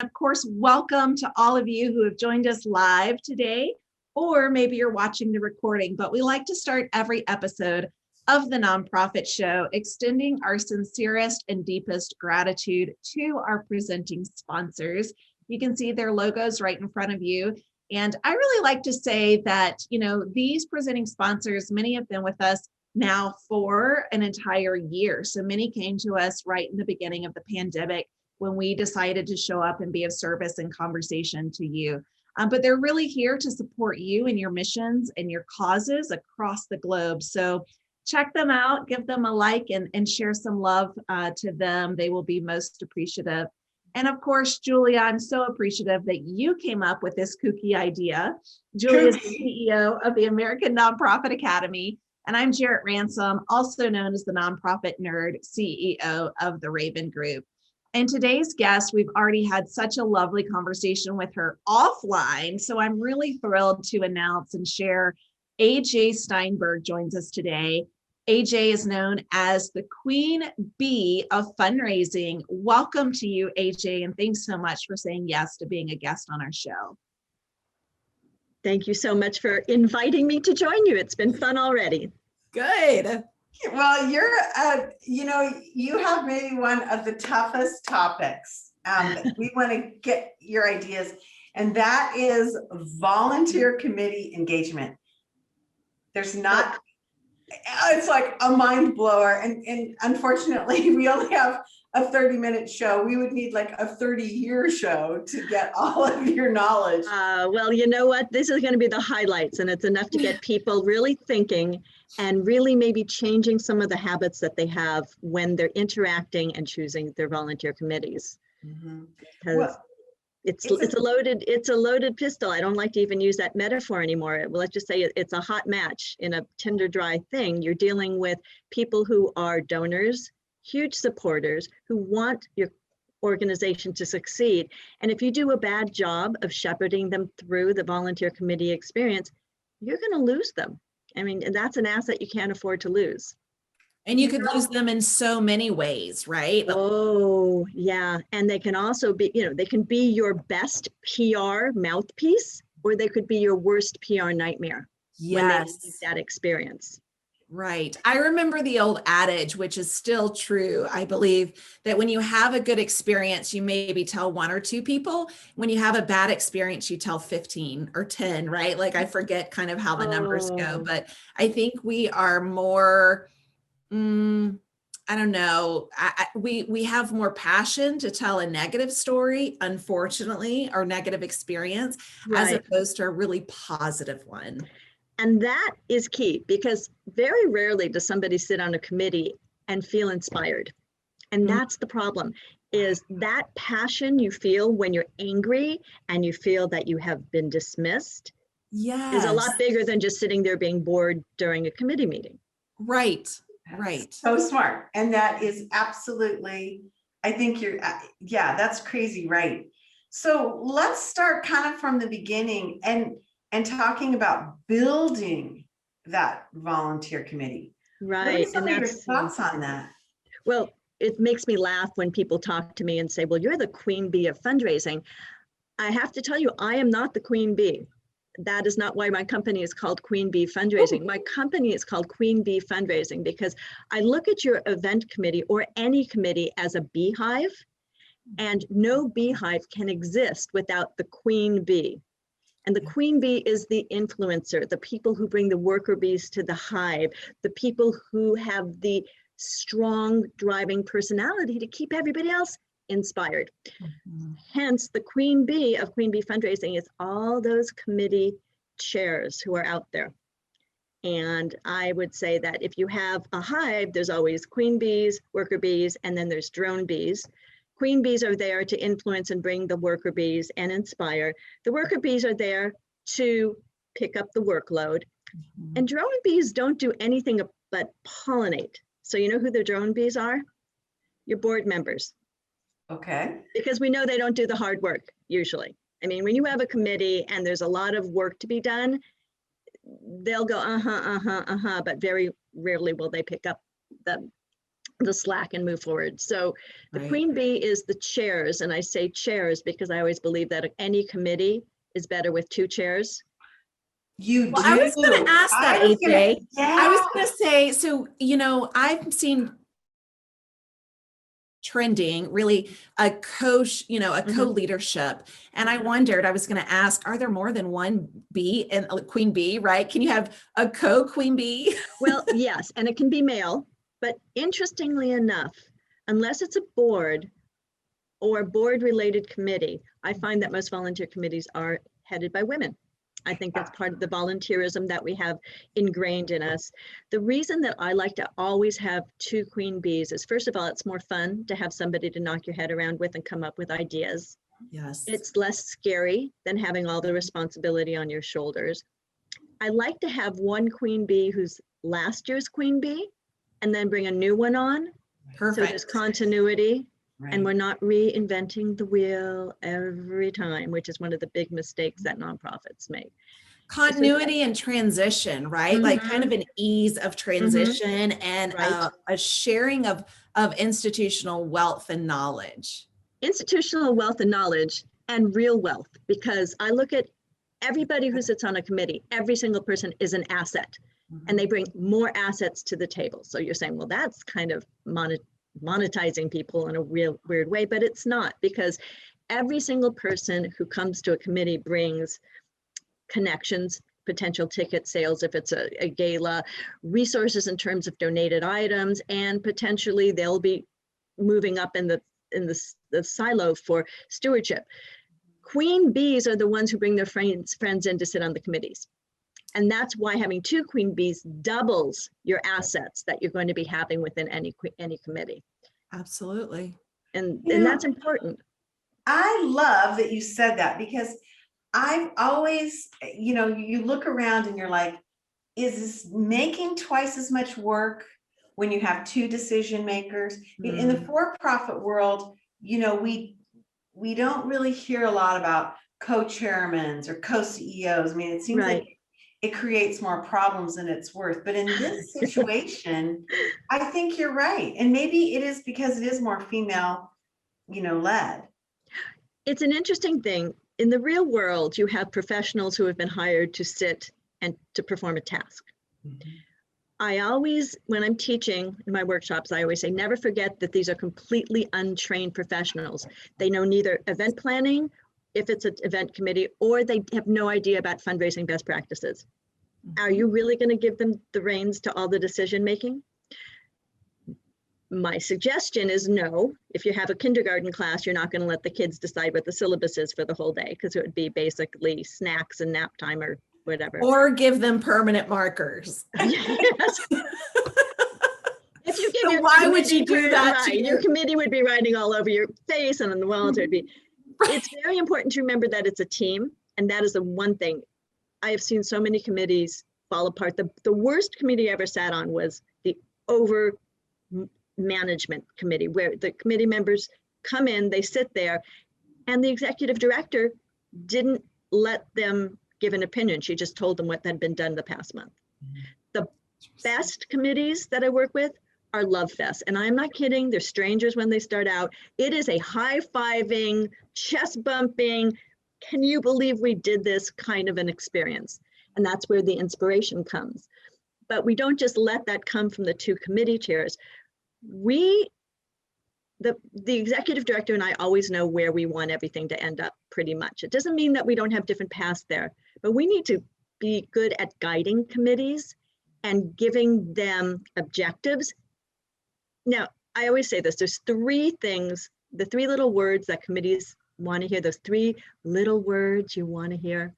Of course, welcome to all of you who have joined us live today, or maybe you're watching the recording, but we like to start every episode of the Nonprofit Show, extending our sincerest and deepest gratitude to our presenting sponsors. You can see their logos right in front of you. And I really like to say that, these presenting sponsors, many have been with us now for an entire year. So many came to us right in the beginning of the pandemic when we decided to show up and be of service and conversation to you. But they're really here to support you and your missions and your causes across the globe. So check them out, give them a like, and share some love to them. They will be most appreciative. And of course, Julia, I'm so appreciative that you came up with this kooky idea. Julia is the CEO of the American Nonprofit Academy, and I'm Jarrett Ransom, also known as the Nonprofit Nerd, CEO of the Raven Group. And today's guest, we've already had such a lovely conversation with her offline. So I'm really thrilled to announce and share AJ Steinberg joins us today. AJ is known as the Queen Bee of Fundraising. Welcome to you, AJ, and thanks so much for saying yes to being a guest on our show. Thank you so much for inviting me to join you. It's been fun already. Good. Well, you have maybe one of the toughest topics. We want to get your ideas, and that is volunteer committee engagement. There's not, it's like a mind blower. And unfortunately, we only have a 30-minute show. We would need like a 30-year show to get all of your knowledge. Well, you know what? This is going to be the highlights, and it's enough to get people really thinking and really maybe changing some of the habits that they have when they're interacting and choosing their volunteer committees. Mm-hmm. Because it's a loaded pistol. I don't like to even use that metaphor anymore. Well, let's just say it's a hot match in a tinder dry thing. You're dealing with people who are donors, huge supporters, who want your organization to succeed. And if you do a bad job of shepherding them through the volunteer committee experience, you're going to lose them. I mean, and that's an asset you can't afford to lose. And you could lose them in so many ways, right? Oh, yeah. And they can also be, they can be your best PR mouthpiece, or they could be your worst PR nightmare. Yes. When they need that experience. Right. I remember the old adage, which is still true, I believe, that when you have a good experience, you maybe tell one or two people. When you have a bad experience, you tell 15 or 10, right? Like I forget kind of how the numbers go, but I think we are more, I don't know, we have more passion to tell a negative story, unfortunately, or negative experience, as opposed to a really positive one. And that is key, because very rarely does somebody sit on a committee and feel inspired. And that's the problem, is that passion you feel when you're angry and you feel that you have been dismissed is a lot bigger than just sitting there being bored during a committee meeting. Right. So smart. And that is absolutely, I think that's crazy, right? So let's start kind of from the beginning and talking about building that volunteer committee. Right. What are some of your thoughts on that? Well, it makes me laugh when people talk to me and say, well, you're the queen bee of fundraising. I have to tell you, I am not the queen bee. That is not why my company is called Queen Bee Fundraising. My company is called Queen Bee Fundraising because I look at your event committee or any committee as a beehive, and no beehive can exist without the queen bee. And the queen bee is the influencer, the people who bring the worker bees to the hive, the people who have the strong driving personality to keep everybody else inspired. Hence, the queen bee of Queen Bee Fundraising is all those committee chairs who are out there. And I would say that if you have a hive, there's always queen bees, worker bees, and then there's drone bees. Queen bees are there to influence and bring the worker bees and inspire. The worker bees are there to pick up the workload. And drone bees don't do anything but pollinate. So you know who the drone bees are? Your board members. Okay. Because we know they don't do the hard work usually. I mean, when you have a committee and there's a lot of work to be done, they'll go, but very rarely will they pick up the the slack and move forward. So the Right. queen bee is the chairs, and I say chairs because I always believe that any committee is better with two chairs. You Well, do. I was going to ask that, I was gonna- AJ. I was yeah. going to say, so, you know, I've seen trending really a coach, you know, a co-leadership. And I wondered, I was going to ask, are there more than one bee and queen bee, right? Can you have a co-queen bee? Well, yes, and it can be male, but interestingly enough, unless it's a board or board related committee, I find that most volunteer committees are headed by women. I think that's part of the volunteerism that we have ingrained in us. The reason that I like to always have two queen bees is, first of all, it's more fun to have somebody to knock your head around with and come up with ideas. Yes. It's less scary than having all the responsibility on your shoulders. I like to have one queen bee who's last year's queen bee and then bring a new one on. So there's Perfect. continuity. Right. And we're not reinventing the wheel every time, which is one of the big mistakes that nonprofits make. Continuity and transition, right? Like kind of an ease of transition and Right. a sharing of institutional wealth and knowledge. Institutional wealth and knowledge and real wealth, because I look at everybody who sits on a committee, every single person is an asset, and they bring more assets to the table. So you're saying, well, that's kind of monetizing people in a real weird way, but it's not, because every single person who comes to a committee brings connections, potential ticket sales if it's a gala, resources in terms of donated items, and potentially they'll be moving up in the silo for stewardship. Queen bees are the ones who bring their friends in to sit on the committees. And that's why having two queen bees doubles your assets that you're going to be having within any committee. Absolutely. And You know, that's important. I love that you said that, because I've always, you know, you look around and you're like, is this making twice as much work when you have two decision makers? In the for-profit world, you know, we don't really hear a lot about co-chairmans or co-CEOs. I mean, it seems Right. like it creates more problems than it's worth. But in this situation, I think you're right. And maybe it is because it is more female, you know, led. It's an interesting thing. In the real world, you have professionals who have been hired to sit and to perform a task. I always, when I'm teaching in my workshops, I always say, never forget that these are completely untrained professionals. They know neither event planning, if it's an event committee, or they have no idea about fundraising best practices. Are you really going to give them the reins to all the decision making? My suggestion is no. If you have a kindergarten class, you're not going to let the kids decide what the syllabus is for the whole day, because it would be basically snacks and nap time or whatever. Or give them permanent markers. Yes. If you give So your why would you committee do that to right, your committee would be writing all over your face and on the walls. It would be. It's very important to remember that it's a team, and that is the one thing. I have seen so many committees fall apart. The worst committee I ever sat on was the over management committee, where the committee members come in, they sit there, and the executive director didn't let them give an opinion. She just told them what had been done the past month. The best committees that I work with are love fests. And I'm not kidding. They're strangers when they start out. It is a high-fiving, chest bumping, can you believe we did this kind of an experience? And that's where the inspiration comes. But we don't just let that come from the two committee chairs. The executive director and I always know where we want everything to end up pretty much. It doesn't mean that we don't have different paths there, but we need to be good at guiding committees and giving them objectives. Now, I always say this, there's three things, the three little words that committees want to hear, those three little words you want to hear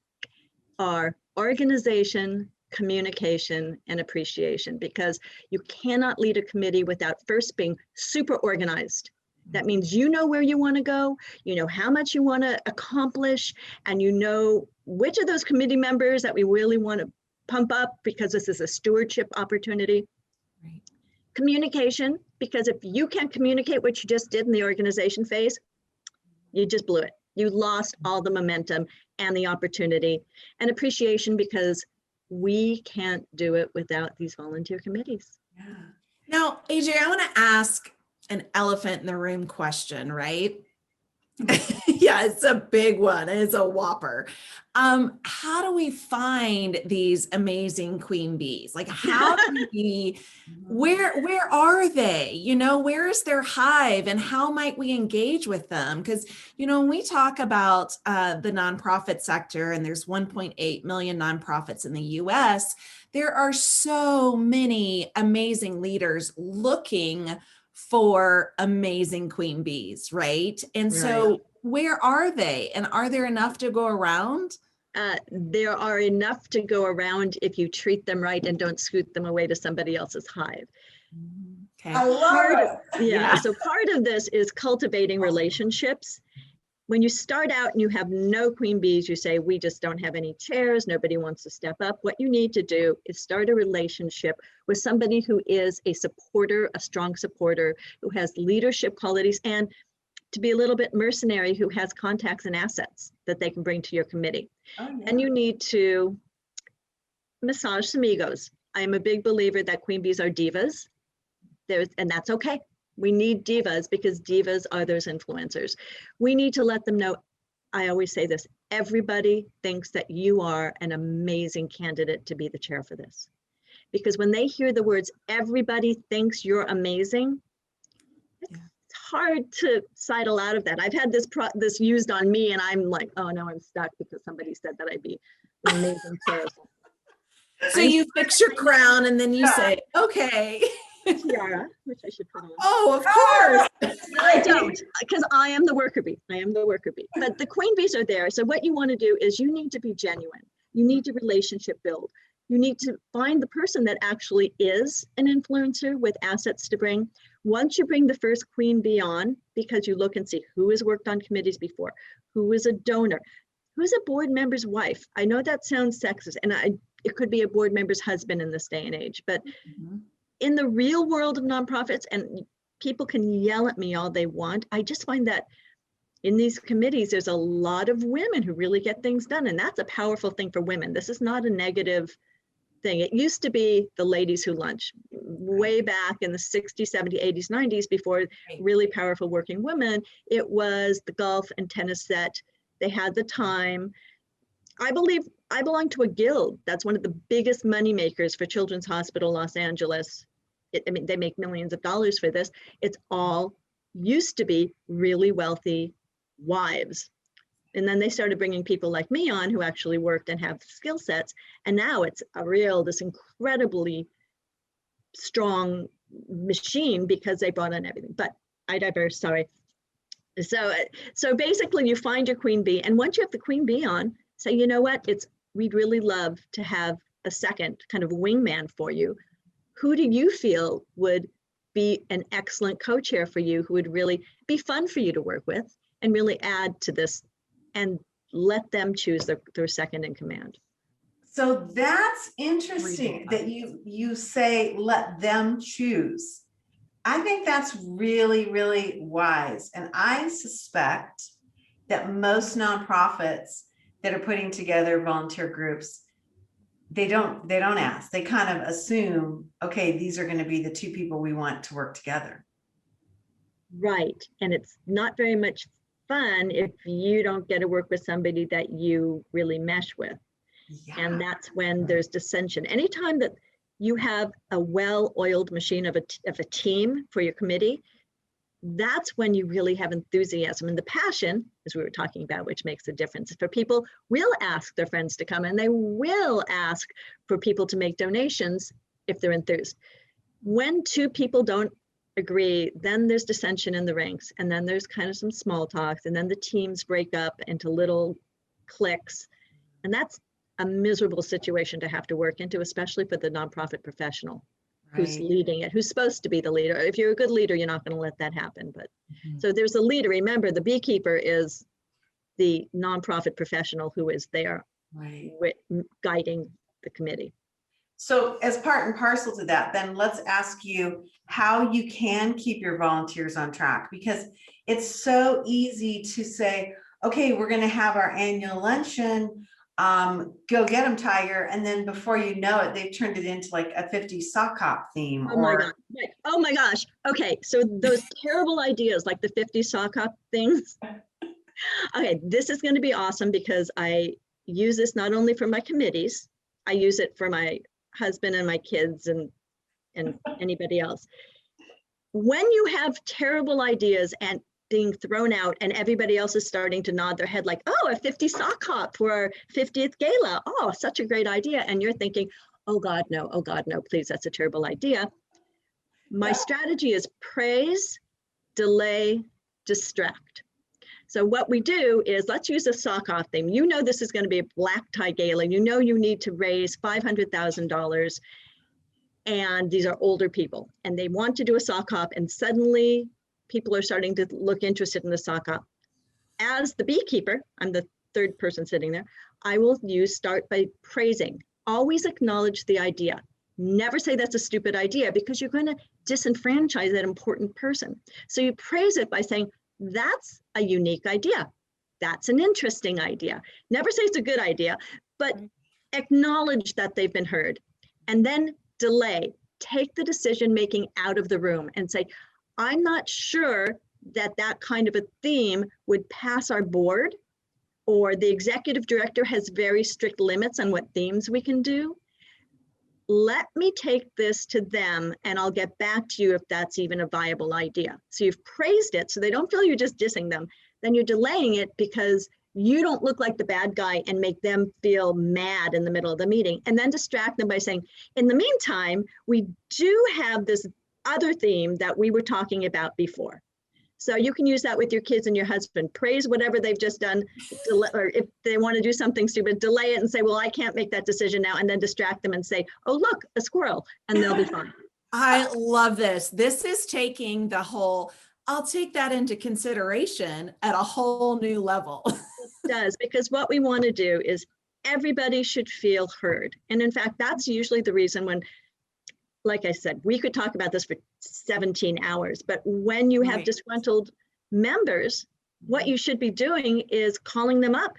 are organization, communication, and appreciation, because you cannot lead a committee without first being super organized. That means you know where you want to go, you know how much you want to accomplish, and you know which of those committee members that we really want to pump up because this is a stewardship opportunity. Right. Communication, because if you can't communicate what you just did in the organization phase, you just blew it. You lost all the momentum and the opportunity. And appreciation, because we can't do it without these volunteer committees. Yeah. Now, AJ, I want to ask an elephant in the room question, right? Yeah, it's a big one. It's a whopper. How do we find these amazing queen bees? Like, how do we, where are they? You know, where is their hive and how might we engage with them? Because, you know, when we talk about the nonprofit sector, and there's 1.8 million nonprofits in the US, there are so many amazing leaders looking for amazing queen bees, right? And so where are they? And are there enough to go around? There are enough to go around if you treat them right and don't scoot them away to somebody else's hive. Okay. I love it. Yeah. So part of this is cultivating relationships. When you start out and you have no queen bees, you say, we just don't have any chairs, nobody wants to step up. What you need to do is start a relationship with somebody who is a supporter, a strong supporter, who has leadership qualities, and to be a little bit mercenary, who has contacts and assets that they can bring to your committee. Oh, yeah. And you need to massage some egos. I am a big believer that queen bees are divas. And that's okay. We need divas because divas are those influencers. We need to let them know, I always say this, everybody thinks that you are an amazing candidate to be the chair for this. Because when they hear the words, everybody thinks you're amazing, it's hard to sidle out of that. I've had this used on me and I'm like, oh no, I'm stuck because somebody said that I'd be an amazing chair. So you fix your crown and then you say, okay. Tiara, which I should put on. Oh, of course. I don't, because I am the worker bee. I am the worker bee. But the queen bees are there. So what you want to do is you need to be genuine. You need to relationship build. You need to find the person that actually is an influencer with assets to bring. Once you bring the first queen bee on, because you look and see who has worked on committees before, who is a donor, who's a board member's wife. I know that sounds sexist, and it could be a board member's husband in this day and age, but in the real world of nonprofits, and people can yell at me all they want, I just find that in these committees, there's a lot of women who really get things done. And that's a powerful thing for women. This is not a negative thing. It used to be the ladies who lunch way back in the 60s, 70s, 80s, 90s, before really powerful working women. It was the golf and tennis set. They had the time. I believe I belong to a guild. That's one of the biggest money makers for Children's Hospital Los Angeles. I mean, they make millions of dollars for this. It's all used to be really wealthy wives. And then they started bringing people like me on who actually worked and have skill sets. And now it's this incredibly strong machine because they brought on everything. But I digress, sorry. So basically you find your queen bee. And once you have the queen bee on, say, you know what, we'd really love to have a second kind of wingman for you. Who do you feel would be an excellent co-chair for you, who would really be fun for you to work with and really add to this, and let them choose their second in command? So that's interesting that you say, let them choose. I think that's really, really wise. And I suspect that most nonprofits that are putting together volunteer groups, they don't ask. They kind of assume, okay, these are going to be the two people we want to work together. Right. And it's not very much fun if you don't get to work with somebody that you really mesh with. Yeah. And that's when there's dissension. Anytime that you have a well-oiled machine of a team for your committee, that's when you really have enthusiasm and the passion, as we were talking about, which makes a difference. For people will ask their friends to come, and they will ask for people to make donations if they're enthused. When two people don't agree, then there's dissension in the ranks, and then there's kind of some small talks, and then the teams break up into little cliques, and that's a miserable situation to have to work into, especially for the nonprofit professional. Who's leading it, who's supposed to be the leader. If you're a good leader, you're not going to let that happen. But so there's a leader. Remember, the beekeeper is the nonprofit professional who is there guiding the committee. So as part and parcel to that, then let's ask you how you can keep your volunteers on track, because it's so easy to say, okay, we're going to have our annual luncheon. go get them, Tiger. And then before you know it, they've turned it into like a 50s sock hop theme. Oh my God. Oh my gosh. Okay. So those terrible ideas like the 50 sock hop things. Okay. This is going to be awesome because I use this not only for my committees, I use it for my husband and my kids and anybody else. When you have terrible ideas and being thrown out and everybody else is starting to nod their head like, oh, a 50 sock hop for our 50th gala. Oh, such a great idea. And you're thinking, oh God, no, please, that's a terrible idea. My strategy is praise, delay, distract. So what we do is let's use a sock off theme. You know this is going to be a black tie gala. You know you need to raise $500,000. And these are older people and they want to do a sock hop, and suddenly people are starting to look interested in the sock hop. As the beekeeper, I'm the third person sitting there, I will start by praising. Always acknowledge the idea. Never say that's a stupid idea because you're going to disenfranchise that important person. So you praise it by saying, that's a unique idea. That's an interesting idea. Never say it's a good idea, but acknowledge that they've been heard. And then delay, take the decision-making out of the room and say, I'm not sure that kind of a theme would pass our board, or the executive director has very strict limits on what themes we can do. Let me take this to them and I'll get back to you if that's even a viable idea. So you've praised it so they don't feel you're just dissing them. Then you're delaying it because you don't look like the bad guy and make them feel mad in the middle of the meeting, and then distract them by saying, in the meantime, we do have this other theme that we were talking about before. So you can use that with your kids and your husband. Praise whatever they've just done, or if they want to do something stupid, delay it and say, well, I can't make that decision now, and then distract them and say, oh, look, a squirrel, and they'll be fine. I love this. This is taking the whole, I'll take that into consideration at a whole new level. It does, because what we want to do is everybody should feel heard. And in fact, that's usually the reason when, like I said, we could talk about this for 17 hours, but when you have disgruntled members, what you should be doing is calling them up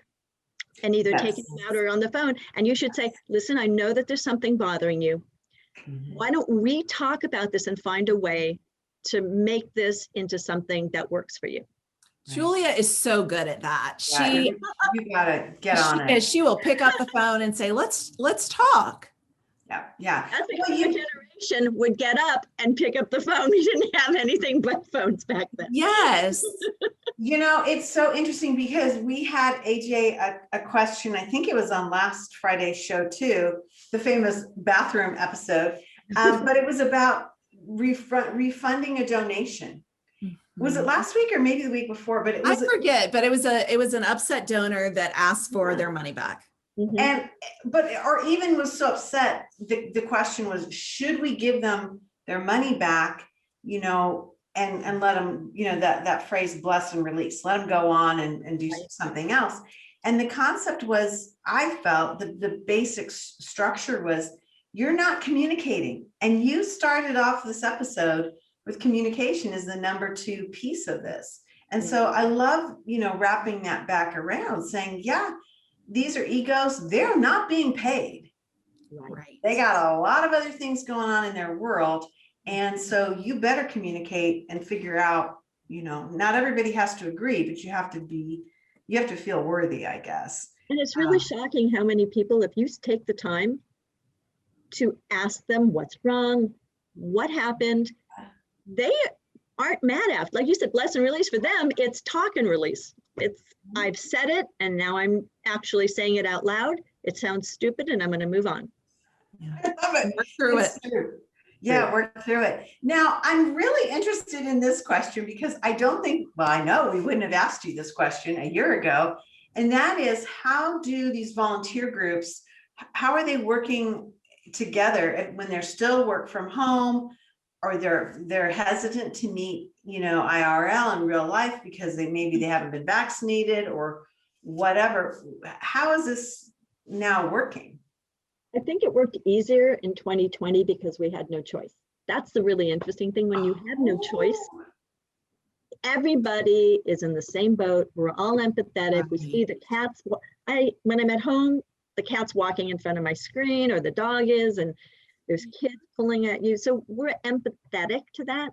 and either taking them out or on the phone. And you should say, listen, I know that there's something bothering you. Why don't we talk about this and find a way to make this into something that works for you? Julia is so good at that. You gotta get on it. She will pick up the phone and say, let's talk. Yeah. That's because your generation would get up and pick up the phone. We didn't have anything but phones back then. Yes. It's so interesting because we had AJ a question, I think it was on last Friday's show too, the famous bathroom episode, but it was about refunding a donation. Was it last week or maybe the week before? But I forget, but it was an upset donor that asked for their money back. Or even was so upset. The question was, should we give them their money back, and let them, that phrase, bless and release, let them go on and do something else. And the concept was, I felt the basic structure was, you're not communicating. And you started off this episode with communication is the number 2 piece of this. And so I love, wrapping that back around, saying, these are egos. They're not being paid. Right. They got a lot of other things going on in their world. And so you better communicate and figure out, not everybody has to agree, but you have to feel worthy, I guess. And it's really shocking how many people, if you take the time to ask them what's wrong, what happened, they aren't mad after. Like you said, bless and release, for them, it's talk and release. It's, I've said it and now I'm actually saying it out loud. It sounds stupid and I'm going to move on. I love it. Work through it. True. Yeah, work through it. Now, I'm really interested in this question because I know we wouldn't have asked you this question a year ago. And that is, how do these volunteer groups, how are they working together when they're still work from home, or they're hesitant to meet, IRL in real life because they haven't been vaccinated or whatever. How is this now working? I think it worked easier in 2020 because we had no choice. That's the really interesting thing. When you have no choice, everybody is in the same boat. We're all empathetic. We see the cats. When I'm at home, the cat's walking in front of my screen, or the dog is, and there's kids pulling at you. So we're empathetic to that.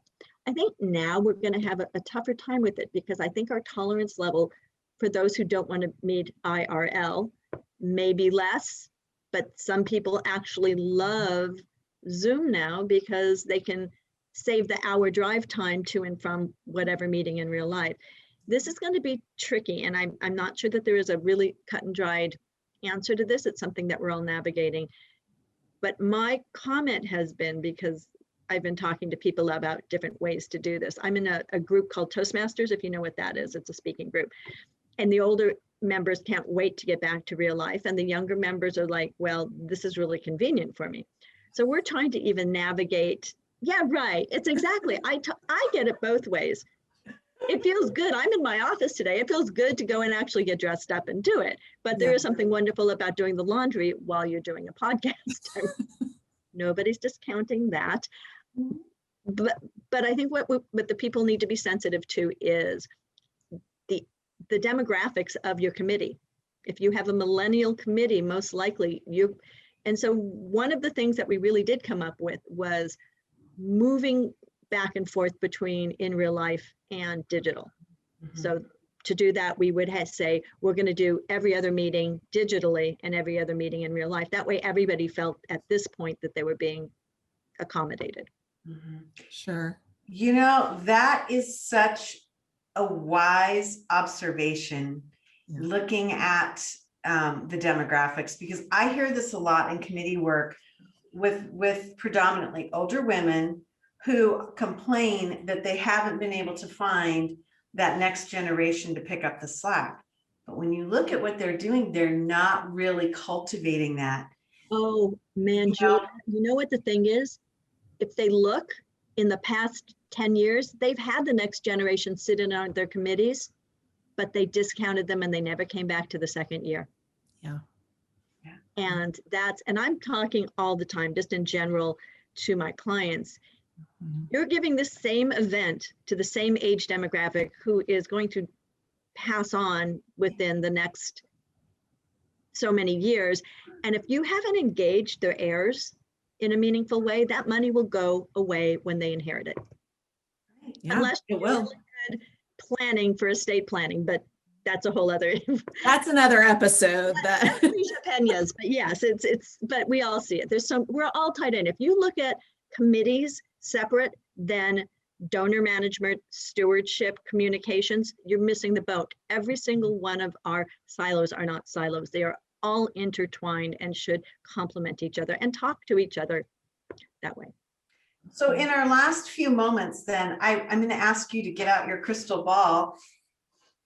I think now we're going to have a tougher time with it, because I think our tolerance level for those who don't want to meet IRL may be less, but some people actually love Zoom now because they can save the hour drive time to and from whatever meeting in real life. This is going to be tricky, and I'm not sure that there is a really cut and dried answer to this. It's something that we're all navigating. But my comment has been, because I've been talking to people about different ways to do this. I'm in a group called Toastmasters, if you know what that is. It's a speaking group. And the older members can't wait to get back to real life. And the younger members are like, well, this is really convenient for me. So we're trying to even navigate. Yeah, right. It's exactly. I get it both ways. It feels good. I'm in my office today. It feels good to go and actually get dressed up and do it. But there is something wonderful about doing the laundry while you're doing a podcast. Nobody's discounting that. But I think what the people need to be sensitive to is the demographics of your committee. If you have a millennial committee, most likely and so one of the things that we really did come up with was moving back and forth between in real life and digital. Mm-hmm. So to do that, we would say, we're going to do every other meeting digitally and every other meeting in real life. That way, everybody felt at this point that they were being accommodated. Mm-hmm. Sure. You know, that is such a wise observation, looking at the demographics, because I hear this a lot in committee work with predominantly older women who complain that they haven't been able to find that next generation to pick up the slack. But when you look at what they're doing, they're not really cultivating that. Oh man, Julie, you know what the thing is? If they look in the past 10 years, they've had the next generation sit in on their committees, but they discounted them and they never came back to the second year. Yeah. And I'm talking all the time, just in general to my clients. Mm-hmm. You're giving the same event to the same age demographic who is going to pass on within the next so many years. And if you haven't engaged their heirs in a meaningful way, that money will go away when they inherit it. Yeah, unless you're really good planning for estate planning, but that's a whole other. That's another episode. Opinions, but yes, but we all see it. We're all tied in. If you look at committees separate than donor management, stewardship, communications, you're missing the boat. Every single one of our silos are not silos. They are all intertwined and should complement each other and talk to each other that way. So in our last few moments, then I'm going to ask you to get out your crystal ball.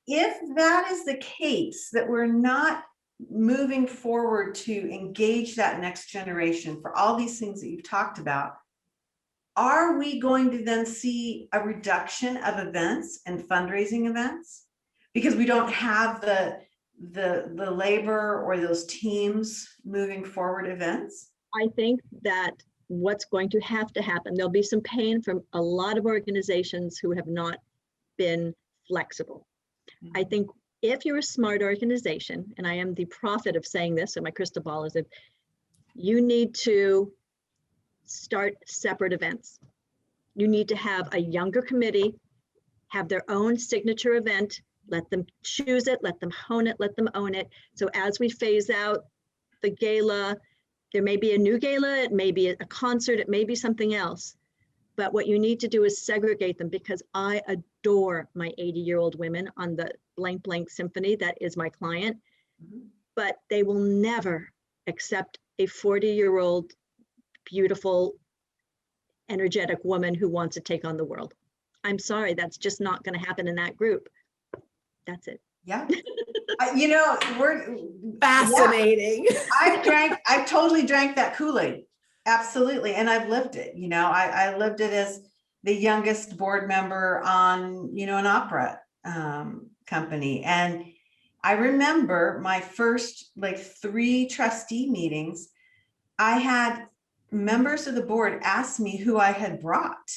If that is the case, that we're not moving forward to engage that next generation for all these things that you've talked about, are we going to then see a reduction of events and fundraising events because we don't have the labor or those teams moving forward events? I think that what's going to have to happen, there'll be some pain from a lot of organizations who have not been flexible. Mm-hmm. I think if you're a smart organization, and I am the prophet of saying this, so my crystal ball is, if you need to start separate events. You need to have a younger committee, have their own signature event, let them choose it, let them hone it, let them own it. So as we phase out the gala, there may be a new gala, it may be a concert, it may be something else. But what you need to do is segregate them, because I adore my 80-year-old women on the blank blank symphony that is my client, but they will never accept a 40-year-old beautiful, energetic woman who wants to take on the world. I'm sorry, that's just not going to happen in that group. That's it. Yeah. We're fascinating. Yeah. I've totally drank that Kool-Aid. Absolutely. And I've lived it. I lived it as the youngest board member on, an opera company. And I remember my first 3 trustee meetings, I had members of the board ask me who I had brought.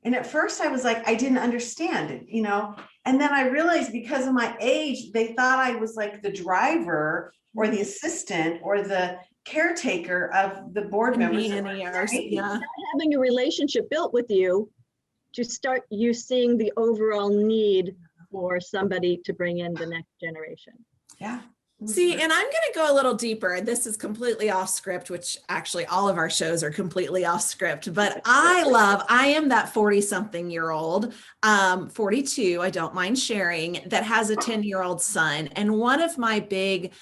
And at first I was like, I didn't understand it, you know, and then I realized because of my age, they thought I was like the driver or the assistant or the caretaker of the board members. Yeah. Having a relationship built with you to start you seeing the overall need for somebody to bring in the next generation. Yeah. See, and I'm going to go a little deeper. This is completely off script, which actually all of our shows are completely off script, but I am that 40-something-year-old, 42, I don't mind sharing, that has a 10-year-old son. And one of my big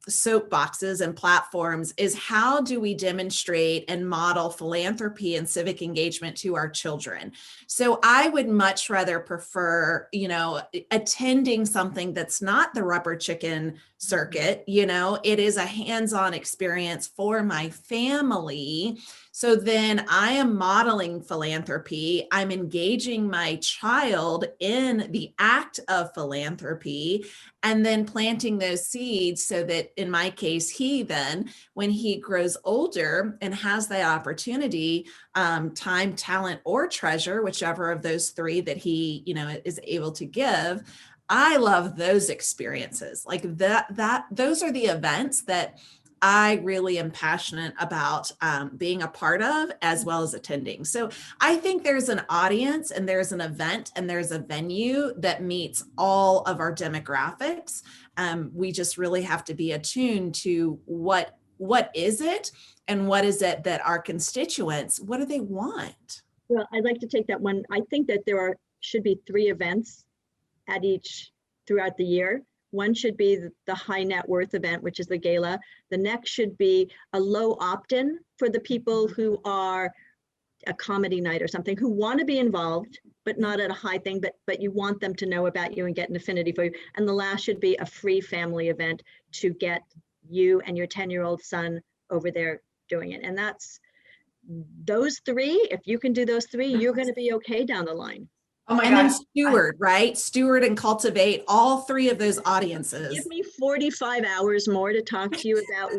soapboxes and platforms is how do we demonstrate and model philanthropy and civic engagement to our children? So I would much rather prefer, you know, attending something that's not the rubber chicken circuit, you know, it is a hands-on experience for my family. So then I am modeling philanthropy. I'm engaging my child in the act of philanthropy and then planting those seeds so that in my case, he then, when he grows older and has the opportunity, time, talent, or treasure, whichever of those three that he, you know, is able to give, I love those experiences. Like those are the events that I really am passionate about being a part of as well as attending. So I think there's an audience and there's an event and there's a venue that meets all of our demographics. We just really have to be attuned to what is it and what is it that our constituents, what do they want? Well, I'd like to take that one. I think that should be 3 events at each throughout the year. One should be the high net worth event, which is the gala. The next should be a low opt-in for the people who are a comedy night or something, who want to be involved, but not at a high thing, but you want them to know about you and get an affinity for you. And the last should be a free family event to get you and your 10-year-old son over there doing it. And that's those 3. If you can do those 3, you're going to be okay down the line. Oh my and gosh. then steward, right? Steward and cultivate all 3 of those audiences. Give me 45 hours more to talk to you about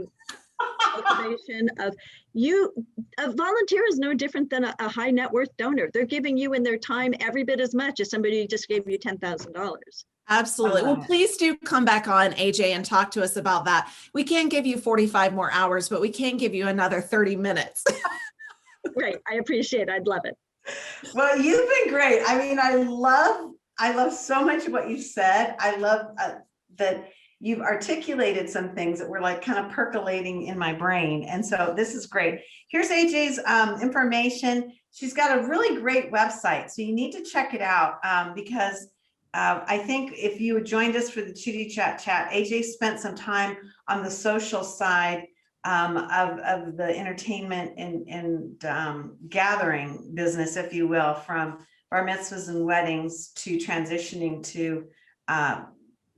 cultivation of you. A volunteer is no different than a high net worth donor. They're giving you in their time every bit as much as somebody who just gave you $10,000. Absolutely. Well, please do come back on, AJ, and talk to us about that. We can't give you 45 more hours, but we can give you another 30 minutes. Right. I appreciate it. I'd love it. Well, you've been great. I mean, I love so much of what you said. I love that you've articulated some things that were like kind of percolating in my brain. And so this is great. Here's AJ's information. She's got a really great website. So you need to check it out because I think if you joined us for the Chitty Chat, AJ spent some time on the social side of the entertainment and gathering business, if you will, from bar mitzvahs and weddings to transitioning to,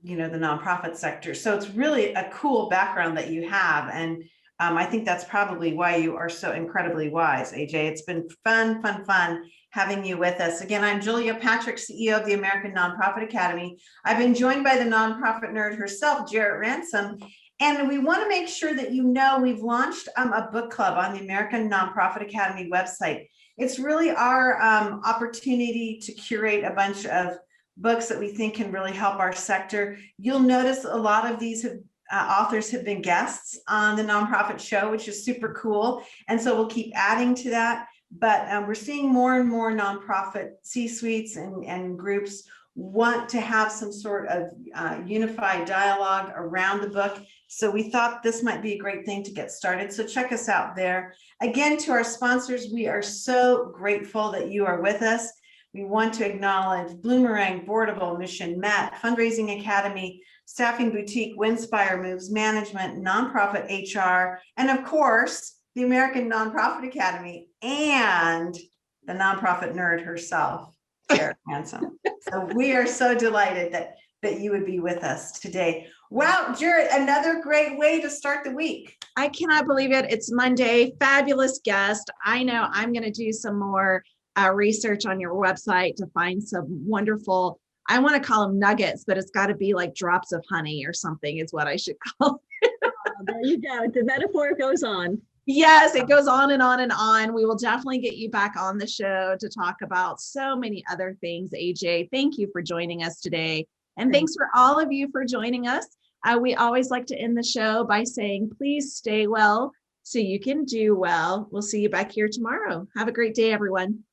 you know, the nonprofit sector. So it's really a cool background that you have. And I think that's probably why you are so incredibly wise, AJ. It's been fun having you with us. Again, I'm Julia Patrick, CEO of the American Nonprofit Academy. I've been joined by the nonprofit nerd herself, Jarrett Ransom. And we want to make sure that you know we've launched a book club on the American Nonprofit Academy website. It's really our opportunity to curate a bunch of books that we think can really help our sector. You'll notice a lot of these authors have been guests on the nonprofit show, which is super cool. And so we'll keep adding to that. But we're seeing more and more nonprofit C-suites and groups want to have some sort of unified dialogue around the book. So we thought this might be a great thing to get started. So check us out there. Again, to our sponsors, we are so grateful that you are with us. We want to acknowledge Bloomerang, Boardable, Mission Met, Fundraising Academy, Staffing Boutique, Winspire Moves, Management, Nonprofit HR, and of course, the American Nonprofit Academy and the nonprofit nerd herself, Jarrett Ransom. So we are so delighted that you would be with us today. Wow, Jarrett, another great way to start the week. I cannot believe it. It's Monday. Fabulous guest. I know I'm going to do some more research on your website to find some wonderful, I want to call them nuggets, but it's got to be like drops of honey or something is what I should call it. There you go. The metaphor goes on. Yes, it goes on and on and on. We will definitely get you back on the show to talk about so many other things. AJ, thank you for joining us today. And thanks for all of you for joining us. We always like to end the show by saying, please stay well so you can do well. We'll see you back here tomorrow. Have a great day, everyone.